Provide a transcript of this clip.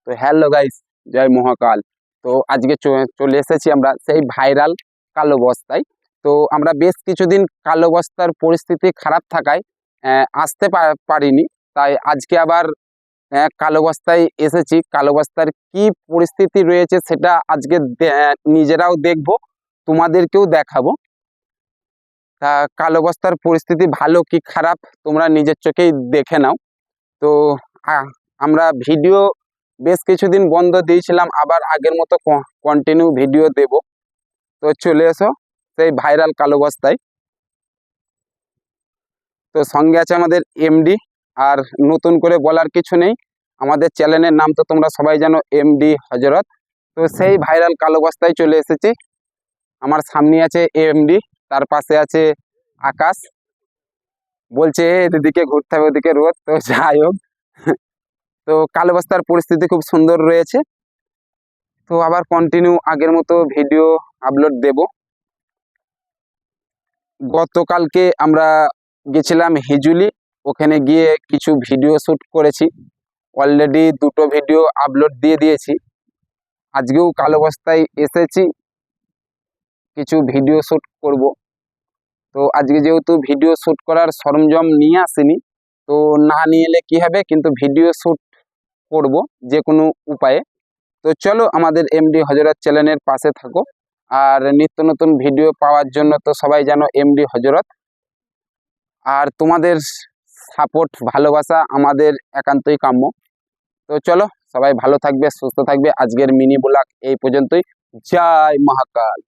তো hello guys, জয় মহাকাল। তো আজকে চলে এসেছি আমরা সেই ভাইরাল কালো বস্তায়। তো আমরা বেশ কিছুদিন কালো বস্তার পরিস্থিতি খারাপ থাকায় আসতে পারিনি। তাই আজকে আবার কালো বস্তায় এসেছি। কালো বস্তার কি পরিস্থিতি রয়েছে সেটা আজকে নিজেরাও দেখব, তোমাদেরকেও দেখাবো। তা কালো বস্তার পরিস্থিতি ভালো কি খারাপ তোমরা নিজের চোখেই দেখে নাও। তো আমরা ভিডিও বেশ কিছুদিন বন্ধ দিয়েছিলাম, আবার আগের মতো কন্টিনিউ ভিডিও দেব। তো চলে এসো সেই ভাইরাল কালো বস্তায়। তো সঙ্গে আছে আমাদের এমডি, আর নতুন করে বলার কিছু নেই, আমাদের চ্যানেলের নাম তো তোমরা সবাই জানো, এমডি হজরত। তো সেই ভাইরাল কালো বস্তায় চলে এসেছি। আমার সামনে আছে এমডি, তার পাশে আছে আকাশ। বলছে এদিকে ঘুরতে হবে, ওদিকে রোদ। তো যাই হোক, তো কালো বস্তার পরিস্থিতি খুব সুন্দর রয়েছে। তো আবার কন্টিনিউ আগের মতো ভিডিও আপলোড দেব। গতকালকে আমরা গেছিলাম হিজুলি, ওখানে গিয়ে কিছু ভিডিও শ্যুট করেছি, অলরেডি 2টো ভিডিও আপলোড দিয়ে দিয়েছি। আজকেও কালো বস্তায় এসেছি, কিছু ভিডিও শ্যুট করব। তো আজকে যেহেতু ভিডিও শ্যুট করার সরঞ্জাম নিয়ে আসিনি, তো না নিয়ে এলে কী হবে, কিন্তু ভিডিও শ্যুট করব যে কোনো উপায়ে। তো চলো আমাদের এমডি হজরত চ্যানেলের পাশে থাকো, আর নিত্য নতুন ভিডিও পাওয়ার জন্য তো সবাই জানো এমডি হজরত। আর তোমাদের সাপোর্ট, ভালোবাসা আমাদের একান্তই কাম্য। তো চলো, সবাই ভালো থাকবে, সুস্থ থাকবে। আজকের মিনি ব্লগ এই পর্যন্তই। জয় মহাকাল।